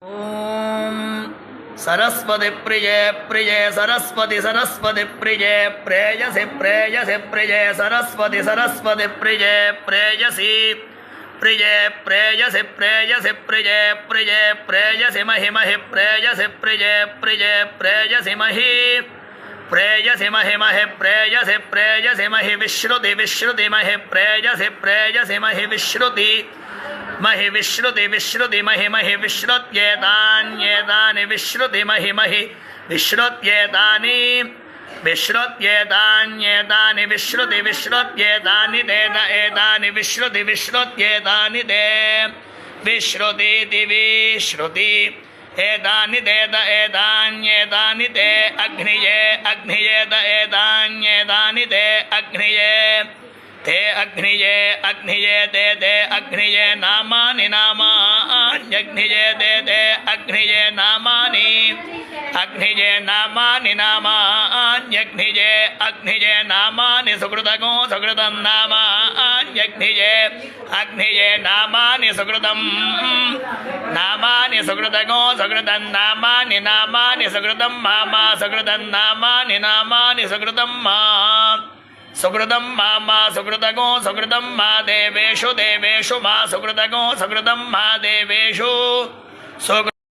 ओम सरस्वती प्रिये प्रिये सरस्वती सरस्वती प्रिये प्रेयसी प्रेयसी प्रिये सरस्वती सरस्वती प्रिये प्रेयसी प्रिये प्रेयसी प्रेयसी प्रिये प्रिये प्रेयसी महि महि प्रेयसी प्रिये प्रिये प्रेयसी महि प्रेयसी महि महि प्रेयसी प्रेयसी महि विश्रुति विश्रुति महि प्रेयसी प्रेयसी महि विश्रुति महि विश्रुति विश्रुति महि महि विश्रुत्येतान्येतानि विश्रुति महि महि विश्रुत्येतानि विश्रुत्येतान्येतानि विश्रुति विश्रुत्येतानि ते एतानि विश्रुति विश्रुत्येतानि ते विश्रुतीति विश्रुति एतानि ते एतान्येतानि ते अग्निये अग्नियेत एतान्येतानि ते अग्निये ते अग्निये अग्निये ते अग्निये नामानि नामान्यग्निये ते अग्निये नामानि अग्निये नामानि नामान्यग्निये अग्निये नामानि सुकृतगो सुकृतं नामान्यग्निये अग्निये नामानि सुकृतं नामानि सुकृतगो सुकृतं नामानि नामानि सुकृतं मामा सुकृतं नामानि नामानि सुकृतं मा सुकृतं मा सुकृतगो सुकृतं मा देवेषु देवेषु मा सुकृतगो सुकृतं मा देवेषु